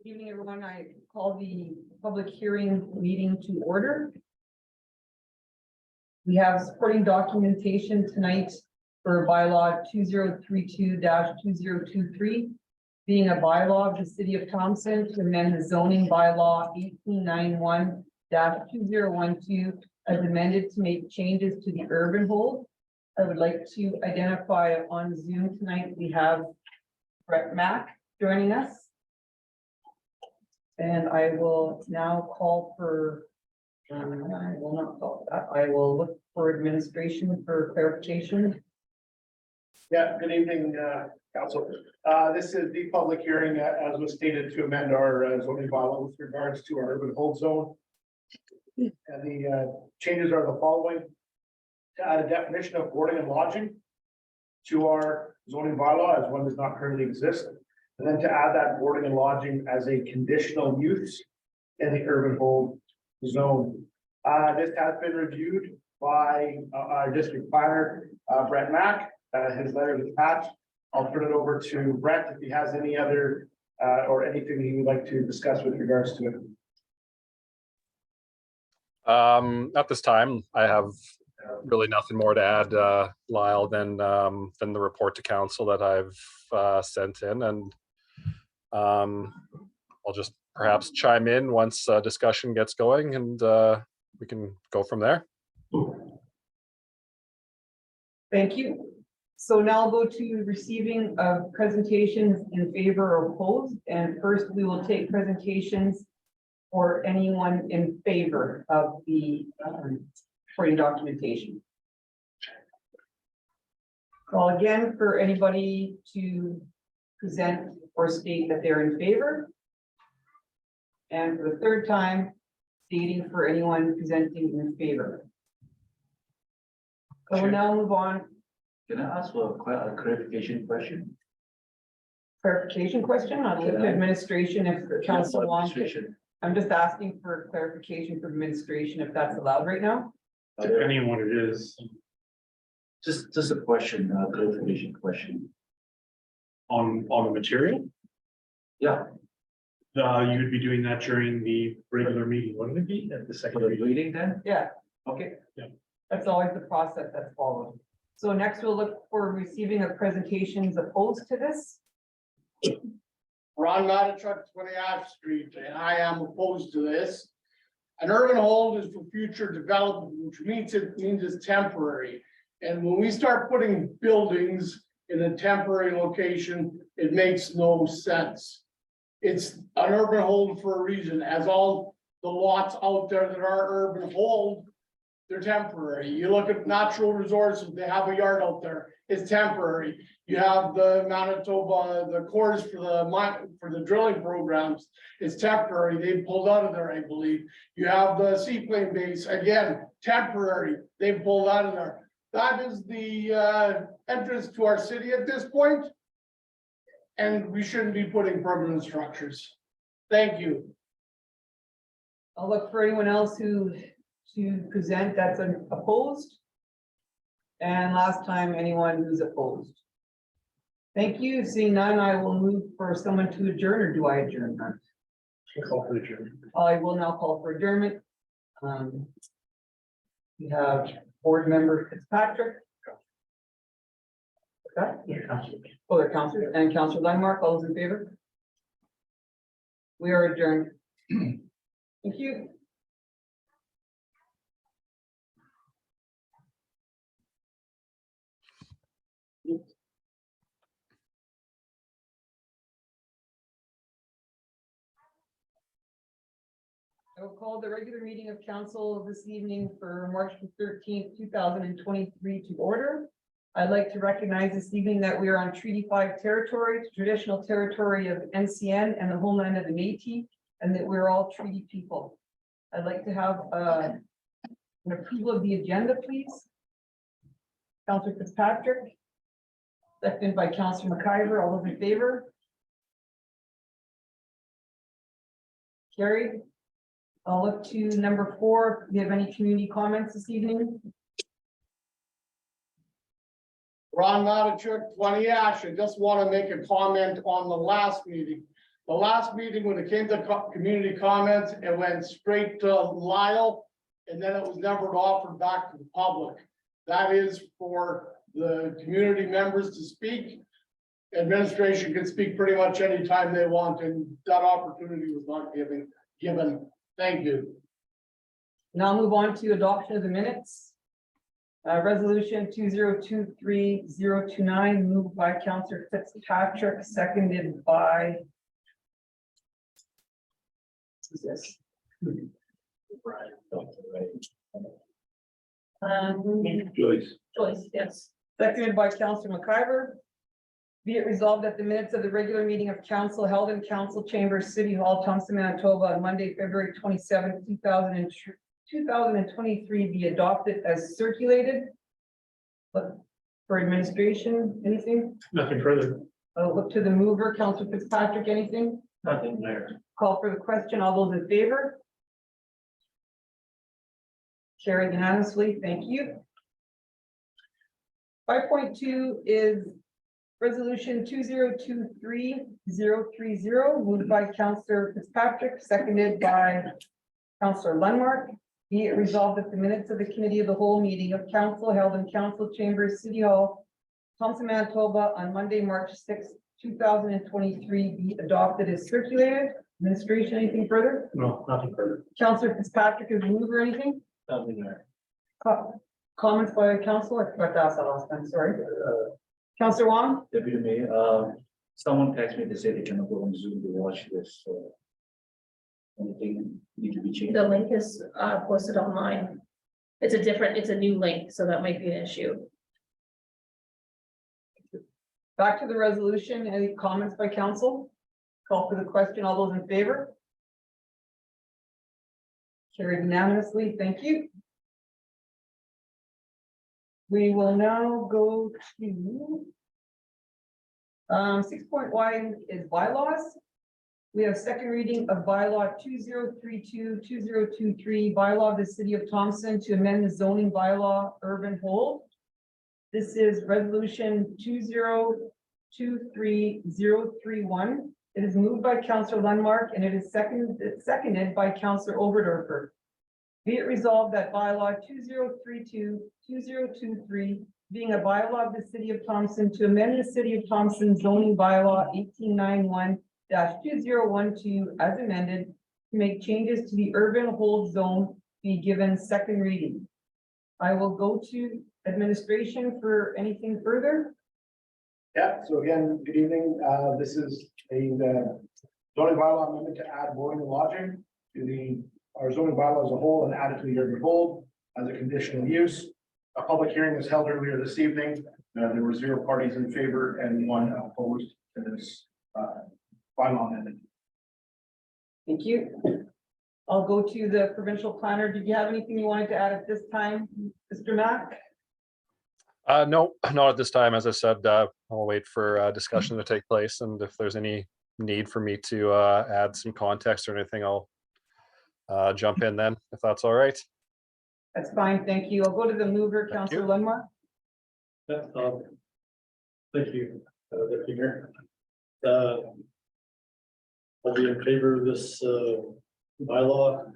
Good evening, everyone. I call the public hearing meeting to order. We have supporting documentation tonight for bylaw 2032-2023, being a bylaw of the city of Thompson to amend the zoning bylaw 1891-2012 as amended to make changes to the urban hold. I would like to identify on Zoom tonight, we have Brett Mack joining us. And I will now call for, I will not call that. I will look for administration for clarification. Yeah, good evening, council. This is the public hearing, as was stated, to amend our zoning bylaw with regards to our urban hold zone. And the changes are the following: to add a definition of boarding and lodging to our zoning bylaw, as one does not currently exist. And then to add that boarding and lodging as a conditional use in the urban hold zone. This has been reviewed by our district planner, Brett Mack. His letter is attached. I'll turn it over to Brett if he has any other or anything he would like to discuss with regards to it. At this time, I have really nothing more to add, Lyle, than the report to council that I've sent in, and I'll just perhaps chime in once discussion gets going, and we can go from there. Thank you. So now I'll go to receiving of presentations in favor or opposed. And first we will take presentations for anyone in favor of the supporting documentation. Call again for anybody to present or state that they're in favor. And for the third time, stating for anyone presenting in favor. So we'll now move on. Can I ask for a clarification question? Clarification question, I'll leave to administration if the council wants. Administration. I'm just asking for clarification for administration if that's allowed right now. Depending on what it is. Just a question, clarification question. On the material, Yeah, you would be doing that during the regular meeting, wouldn't it be at the for second the reading? reading then? Yeah, Okay. that's always the process that's followed. So next we'll look for receiving of presentations opposed to this. Ron Matachuk, 20 Ash Street, and I am opposed to this. An urban hold is for future development, which means it's temporary. And when we start putting buildings in a temporary location, it makes no sense. It's an urban hold for a reason, as all the lots out there that are urban hold, they're temporary. You look at natural resources, they have a yard out there, it's temporary. You have the Manitoba, the cores for the drilling programs, it's temporary. They pulled out of there, I believe. You have the seaplane base, again, temporary. They pulled out of there. That is the entrance to our city at this point, and we shouldn't be putting permanent structures. Thank you. I'll look for anyone else to present that's opposed. And last time, anyone who's opposed. Thank you. Seeing none, I will move for someone to adjourn, or do I adjourn? Call for adjournment. I will now call for adjournment. We have board member Fitzpatrick. Okay. Oh, they're councillors and Councillor Landmark. All those in favor? We are adjourned. Thank you. I will call the regular meeting of council this evening for March 13th, 2023 to order. I'd like to recognize this evening that we are on Treaty 5 territory, traditional territory of NCN and the homeland of the Métis, and that we're all treaty people. I'd like to have an approval of the agenda, please. Councillor Fitzpatrick, seconded by Councillor McIver. All those in favor? Carried. I'll look to number 4. Do you have any community comments this evening? Ron Matachuk, 20 Ash. I just want to make a comment on the last meeting. The last meeting, when it came to community comments, it went straight to Lyle. And then it was never offered back to the public. That is for the community members to speak. Administration can speak pretty much anytime they want, and that opportunity was not given. Thank you. Now move on to adoption of the minutes. Resolution 2023-029, moved by Councillor Fitzpatrick, seconded by. Who's this? Joyce, yes. Seconded by Councillor McIver. Be it resolved that the minutes of the regular meeting of council held in council chambers, City Hall, Thompson, Manitoba, on Monday, February 27, 2023 be adopted as circulated. But for administration, anything? Nothing further. I'll look to the mover, Councillor Fitzpatrick, anything? Nothing there. Call for the question. All those in favor? Carried unanimously. Thank you. 5.2 is resolution 2023-030, moved by Councillor Fitzpatrick, seconded by Councillor Lundmark. Be it resolved that the minutes of the committee of the whole meeting of council held in council chambers, City Hall, Thompson, Manitoba, on Monday, March 6, 2023 be adopted as circulated. Administration, anything further? No, nothing further. Councillor Fitzpatrick is mover, anything? Nothing there. Comments by council? I forgot to ask that last time, sorry. Councillor Wong? Deputy Mayor, someone texted me, they said they cannot go on Zoom to watch this, so. Anything need to be changed? The link is posted online. It's a new link, so that might be an issue. Back to the resolution. Any comments by council? Call for the question. All those in favor? Carried unanimously. Thank you. We will now go to 6.1 is bylaws. We have second reading of bylaw 2032-2023, bylaw of the city of Thompson to amend the zoning bylaw urban hold. This is resolution 2023-031. It is moved by Councillor Lundmark and it is seconded by Councillor Oberdorfer. Be it resolved that bylaw 2032-2023, being a bylaw of the city of Thompson to amend the city of Thompson zoning bylaw 1891-2012 as amended to make changes to the urban hold zone be given second reading. I will go to administration for anything further. Yeah, so again, good evening. This is a zoning bylaw amendment to add boarding and lodging to our zoning bylaw as a whole and add it to the urban hold as a conditional use. A public hearing was held earlier this evening. There were 0 parties in favor and 1 opposed to this bylaw amendment. Thank you. I'll go to the provincial planner. Did you have anything you wanted to add at this time, Mr. Mack? No, not at this time. As I said, I'll wait for discussion to take place, and if there's any need for me to add some context or anything, I'll jump in then, if that's all right. That's fine. Thank you. I'll go to the mover, Thank Councillor you. Lundmark. Thank you, Deputy Mayor. I'll be in favor of this bylaw,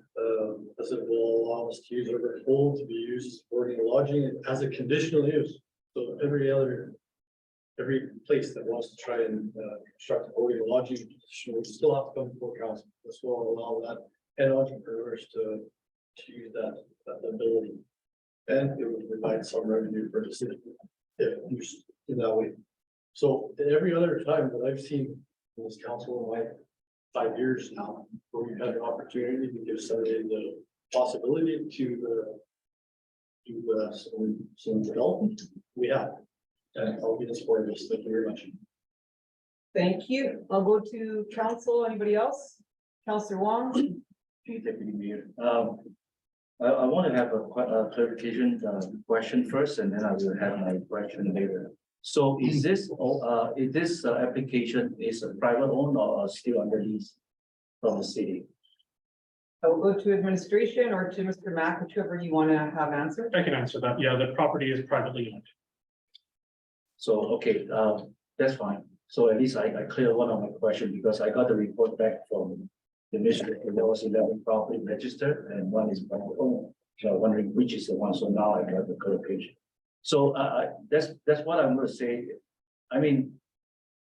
as it will allow us to use urban hold to be used for boarding and lodging as a conditional use. So every place that wants to try and construct a boarding and lodging position will still have to come before council. This will allow that and entrepreneurs to use that ability. And it will provide some revenue for the city if used in that way. So every other time that I've seen in this council in my 5 years now, where we've had an opportunity to give somebody the possibility to do some development, we have. And I'll be in support of this. Thank you very much. Thank you. I'll go to council. Anybody else? Councillor Wong? Deputy Mayor, I want to have a clarification question first, and then I will have my question later. So is this application is a private owned or still under lease from the city? I will go to administration or to Mr. Mack, whichever you want to have answered. I can answer that. Yeah, the property is privately owned. So, okay, that's fine. So at least I cleared one of my questions because I got the report back from the ministry. There was 11 property registered and one is my own. So I'm wondering which is the one. So now I got the clarification. So that's what I'm going to say. I mean,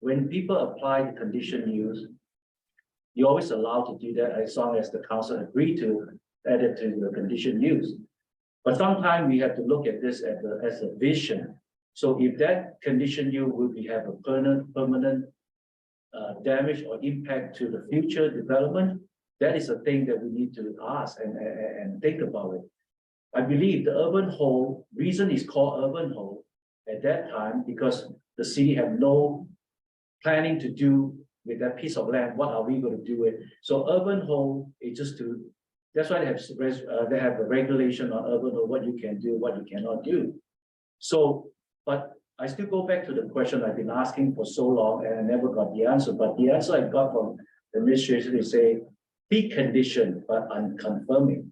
when people apply the condition use, you're always allowed to do that as long as the council agree to add it to the condition use. But sometimes we have to look at this as a vision. So if that condition use will have a permanent damage or impact to the future development, that is a thing that we need to ask and think about it. I believe the urban hole, reason is called urban hole at that time because the city have no planning to do with that piece of land. What are we going to do with? So urban hole is just to, that's why they have a regulation on urban hole, what you can do, what you cannot do. So, but I still go back to the question I've been asking for so long and I never got the answer. But the answer I got from the administration is say precondition, but unconfirming.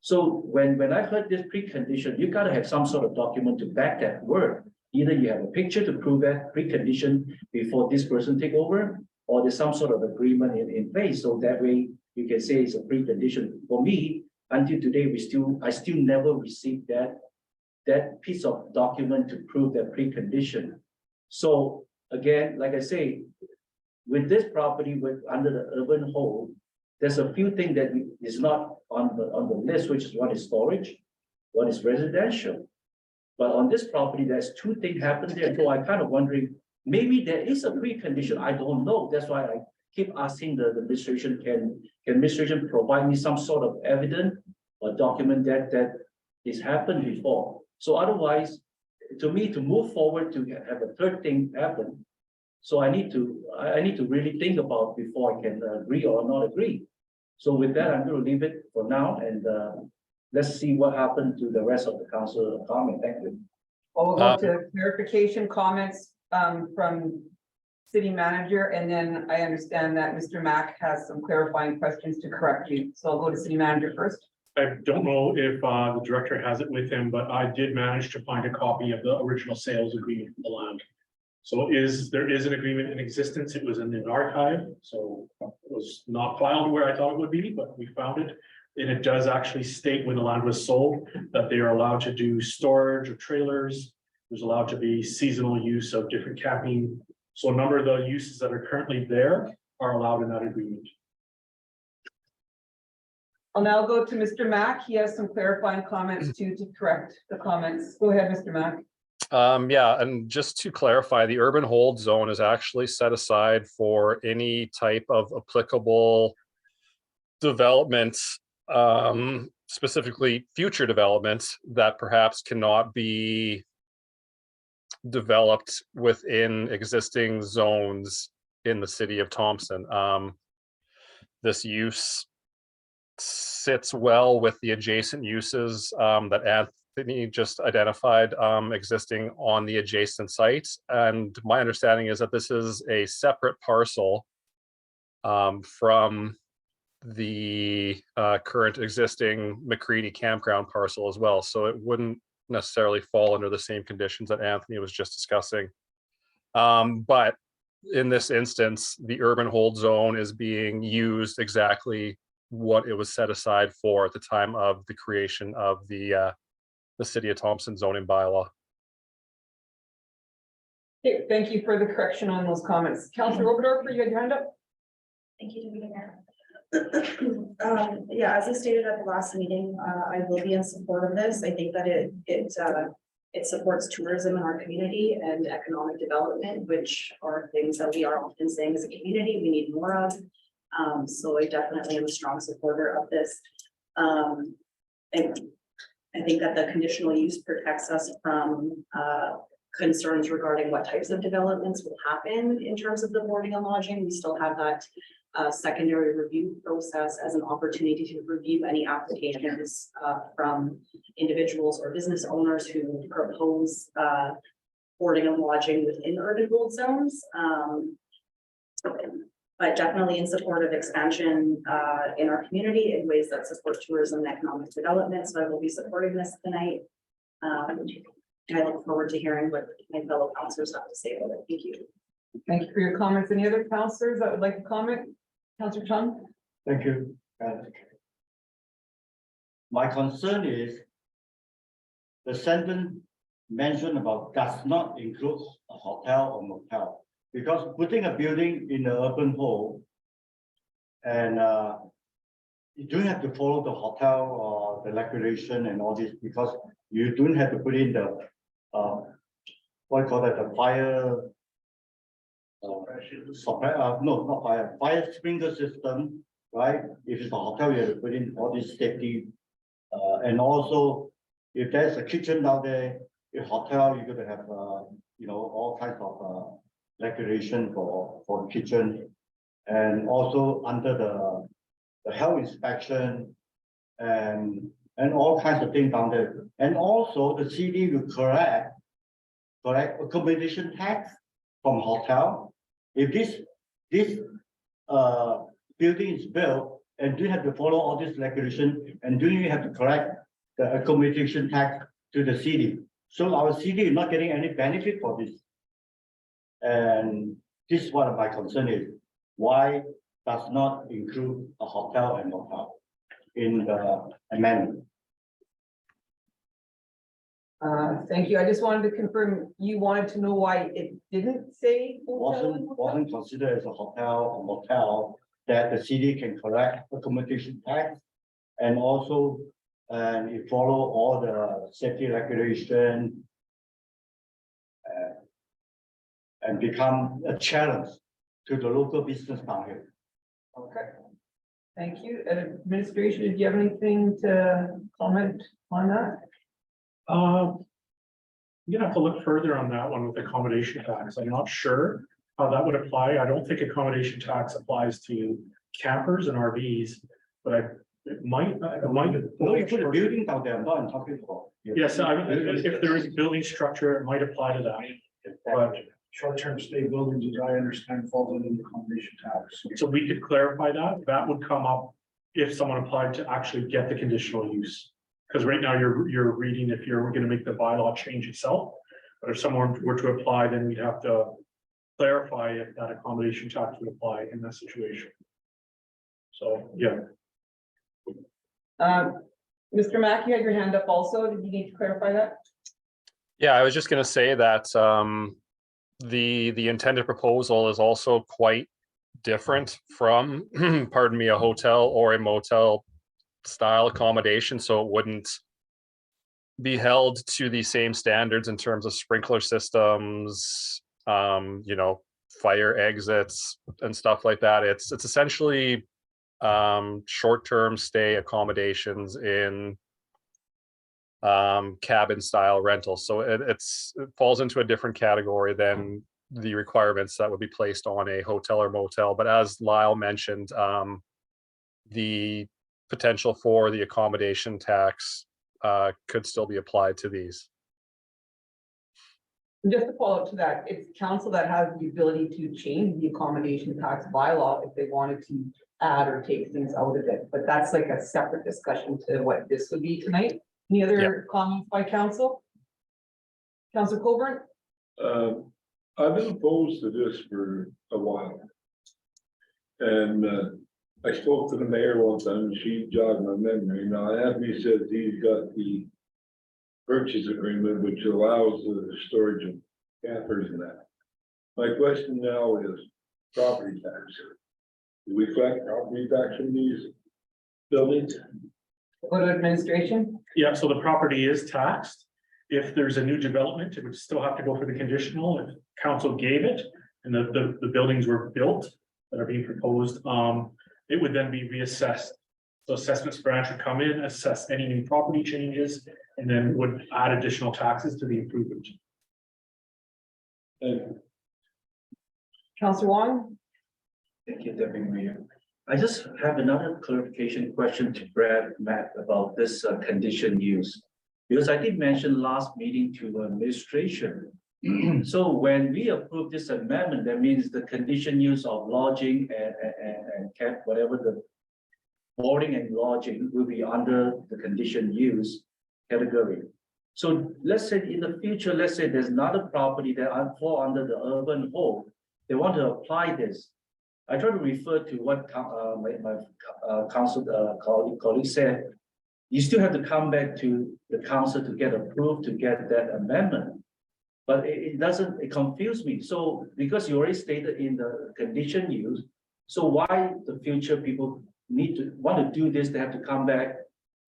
So when I heard this precondition, you got to have some sort of document to back that word. Either you have a picture to prove that precondition before this person take over, or there's some sort of agreement in place. So that way you can say it's a precondition. For me, until today, I still never received that piece of document to prove that precondition. So again, like I say, with this property under the urban hole, there's a few things that is not on the list, which is one is storage, one is residential. But on this property, there's two things happen there. So I kind of wondering, maybe there is a precondition. I don't know. That's why I keep asking the administration, can administration provide me some sort of evidence or document that this happened before? So otherwise, to me, to move forward to have a third thing happen, so I need to really think about before I can agree or not agree. So with that, I'm going to leave it for now and let's see what happened to the rest of the council comment. Thank you. We'll go to clarification comments from city manager, and then I understand that Mr. Mack has some clarifying questions to correct you. So I'll go to city manager first. I don't know if the director has it with him, but I did manage to find a copy of the original sales agreement for the land. So there is an agreement in existence. It was in an archive, so it was not filed where I thought it would be, but we found it. And it does actually state when the land was sold that they are allowed to do storage of trailers. There's allowed to be seasonal use of different camping. So a number of the uses that are currently there are allowed in that agreement. I'll now go to Mr. Mack. He has some clarifying comments to correct the comments. Go ahead, Mr. Mack. Yeah, and just to clarify, the urban hold zone is actually set aside for any type of applicable development, specifically future developments that perhaps cannot be developed within existing zones in the city of Thompson. This use sits well with the adjacent uses that Anthony just identified existing on the adjacent sites. And my understanding is that this is a separate parcel from the current existing McCready campground parcel as well. So it wouldn't necessarily fall under the same conditions that Anthony was just discussing. But in this instance, the urban hold zone is being used exactly what it was set aside for at the time of the creation of the City of Thompson zoning bylaw. Okay, thank you for the correction on those comments. Councilor Oberdorfer, you had your hand up? Thank you, Deputy Mayor. Yeah, as I stated at the last meeting, I will be in support of this. I think that it supports tourism in our community and economic development, which are things that we are often saying as a community we need more of. So I definitely am a strong supporter of this. And I think that the conditional use protects us from concerns regarding what types of developments will happen in terms of the boarding and lodging. We still have that secondary review process as an opportunity to review any applications from individuals or business owners who propose boarding and lodging within urban hold zones. But definitely in support of expansion in our community in ways that support tourism and economic development. So I will be supporting this tonight. I look forward to hearing what my fellow councilors have to say about it. Thank you. Thank you for your comments. Any other councillors that would like to comment? Councillor Chung? Thank you. My concern is the sentence mentioned about does not include a hotel or motel. Because putting a building in the urban hold and you don't have to follow the hotel or the regulation and all this because you don't have to put in the what you call that, the fire no, not fire sprinkler system, right? If it's a hotel, you have to put in all this safety. And also, if there's a kitchen down there, a hotel, you're gonna have, you know, all kinds of regulation for kitchen. And also under the health inspection and all kinds of things down there. And also the city will collect accommodation tax from hotel. If this building is built and do you have to follow all this regulation and do you have to collect the accommodation tax to the city? So our city is not getting any benefit for this. And this is what my concern is. Why does not include a hotel and motel in the amendment? Thank you. I just wanted to confirm, you wanted to know why it didn't say. hotel and motel? Wasn't considered as a hotel or motel that the city can collect accommodation tax and also you follow all the safety regulation and become a challenge to the local business down here. Okay. Thank you. Administration, do you have anything to comment on that? You're gonna have to look further on that one with accommodation tax. I'm not sure how that would apply. I don't think accommodation tax applies to campers and RVs, but it might. No, you put a building down there, I'm not talking about. Yes, if there is a building structure, it might apply to that. But Short-term stay buildings, as I understand, falls under the accommodation tax. so we could clarify that. That would come up if someone applied to actually get the conditional use. Because right now you're reading if you're gonna make the bylaw change itself. But if someone were to apply, then we'd have to clarify if that accommodation tax would apply in that situation. So, yeah. Mr. Mack, you had your hand up also. Did you need to clarify that? Yeah, I was just gonna say that the intended proposal is also quite different from, pardon me, a hotel or a motel style accommodation, so it wouldn't be held to the same standards in terms of sprinkler systems, you know, fire exits and stuff like that. It's essentially short-term stay accommodations in cabin style rentals. So it falls into a different category than the requirements that would be placed on a hotel or motel. But as Lyle mentioned, the potential for the accommodation tax could still be applied to these. Just to follow up to that, it's council that has the ability to change the accommodation tax bylaw if they wanted to add or take things out of it. But that's like a separate discussion to what this would be tonight. Any other comments by council? Councilor Colburn? I've been opposed to this for a while. And I spoke to the mayor one time and she jogged my memory. Now, Anthony says he's got the purchase agreement, which allows the storage of campers and that. My question now is property tax. Do we collect property tax from these buildings? Go to administration. Yeah, so the property is taxed. If there's a new development, it would still have to go for the conditional. If council gave it and the buildings were built that are being proposed, it would then be reassessed. So assessments branch would come in, assess any new property changes, and then would add additional taxes to the improvement. Councilor Wong? Thank you, Deputy Mayor. I just have another clarification question to Brad Matt about this condition use. Because I did mention last meeting to administration. So when we approve this amendment, that means the condition use of lodging and camp, whatever the boarding and lodging will be under the condition use category. So let's say in the future, let's say there's another property that fall under the urban hold. they want to apply this. I try to refer to what my council colleague said. You still have to come back to the council to get approved to get that amendment. But it doesn't, it confused me. So because you already stated in the condition use, so why the future people want to do this, they have to come back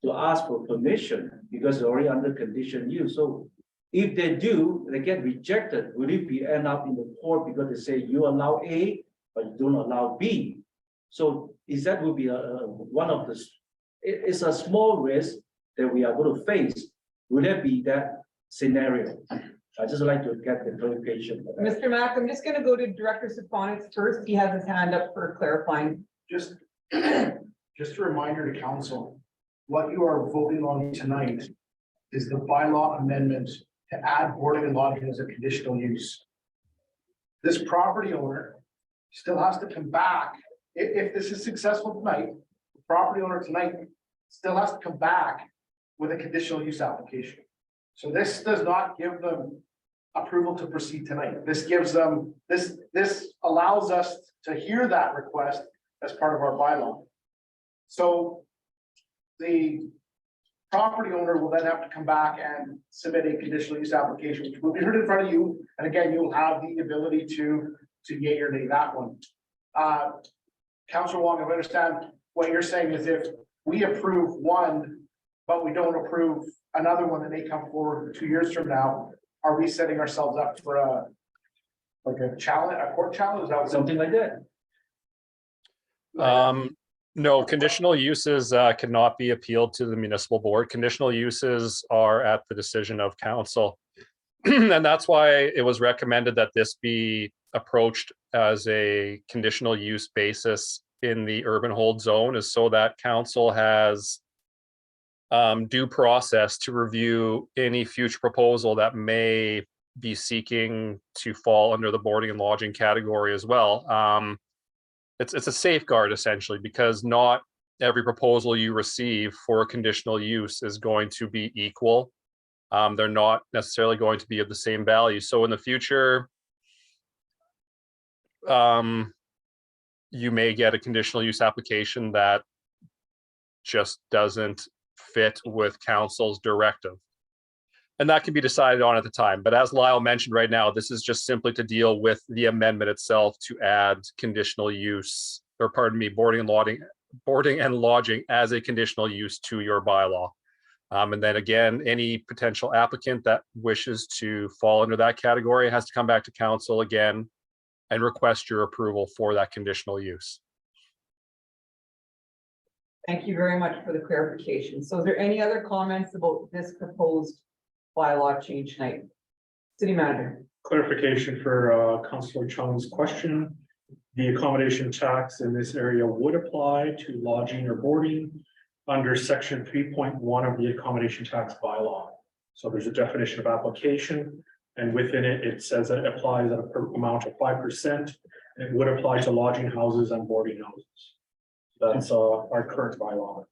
to ask for permission because they're already under condition use. So if they do, they get rejected, will it be end up in the court because they say you allow A, but you don't allow B? So is that will be one of the, it's a small risk that we are going to face. Will there be that scenario? I just like to get the clarification. Mr. Mack, I'm just gonna go to Director Stefanich first. He has his hand up for clarifying. Just a reminder to council, what you are voting on tonight is the bylaw amendment to add boarding and lodging as a conditional use. This property owner still has to come back. If this is successful tonight, the property owner tonight still has to come back with a conditional use application. So this does not give them approval to proceed tonight. This gives them, this allows us to hear that request as part of our bylaw. So the property owner will then have to come back and submit a conditional use application, which will be heard in front of you. And again, you will have the ability to yay or nay that one. Councilor Wong, if I understand what you're saying is if we approve one, but we don't approve another one that may come forward 2 years from now, are we setting ourselves up for a challenge, a court challenge? Is that what- Something like that. No, conditional uses cannot be appealed to the municipal board. Conditional uses are at the decision of council. And that's why it was recommended that this be approached as a conditional use basis in the urban hold zone, is so that council has due process to review any future proposal that may be seeking to fall under the boarding and lodging category as well. It's a safeguard essentially, because not every proposal you receive for a conditional use is going to be equal. They're not necessarily going to be of the same value. So in the future, you may get a conditional use application that just doesn't fit with council's directive. And that can be decided on at the time. But as Lyle mentioned right now, this is just simply to deal with the amendment itself to add conditional use, or pardon me, boarding and lodging as a conditional use to your bylaw. And then again, any potential applicant that wishes to fall under that category has to come back to council again and request your approval for that conditional use. Thank you very much for the clarification. So is there any other comments about this proposed bylaw change tonight? City Manager. Clarification for Councilor Chung's question. The accommodation tax in this area would apply to lodging or boarding under section 3.1 of the accommodation tax bylaw. So there's a definition of application, and within it, it says that it applies at a amount of 5%. It would apply to lodging houses and boarding houses. That's our current bylaw.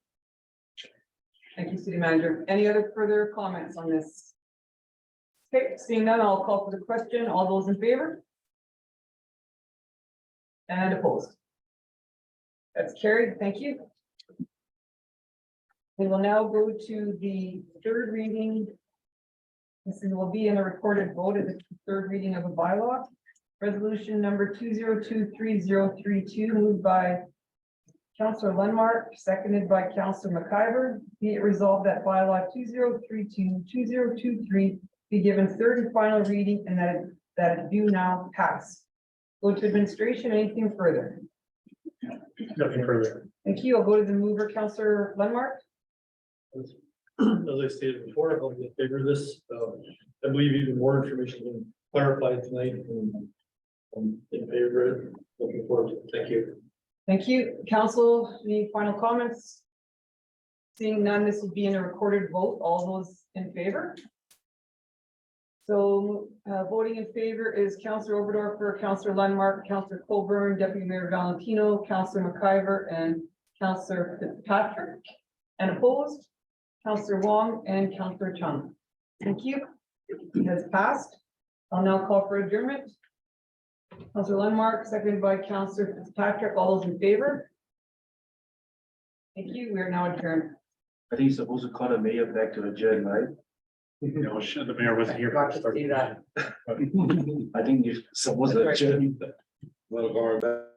Thank you, City Manager. Any other further comments on this? Okay, seeing none, I'll call for the question. All those in favor? And opposed? That's carried. Thank you. We will now go to the third reading. This will be in a recorded vote of the third reading of a bylaw. Resolution number 2023032, moved by Councillor Lenmark, seconded by Councillor McIver. Be it resolved that bylaw 2023 be given third and final reading, and that it do now pass. Go to administration. Anything further? Nothing further. Thank you. I'll go to the mover, Councillor Lenmark. As I stated before, I'll be in favor of this. I believe even more information can clarify tonight, and I'm in favor of it. Looking forward to it. Thank you. Thank you. Council, any final comments? Seeing none, this will be in a recorded vote. All those in favor? So voting in favor is Councillor Oberdorfer, Councillor Lenmark, Councillor Colburn, Deputy Mayor Valentino, Councillor McIver, and Councillor Fitzpatrick. And opposed, Councillor Wong and Councillor Chung. Thank you. It has passed. I'll now call for adjournment. Counselor Lundmark, seconded by Counselor Fitzpatrick. All those in favor? Thank you. We are now adjourned. I think you're supposed to call the mayor back to adjourn, right? No, the mayor wasn't here. Got to do that. I think you're supposed to adjourn. Wanna go back?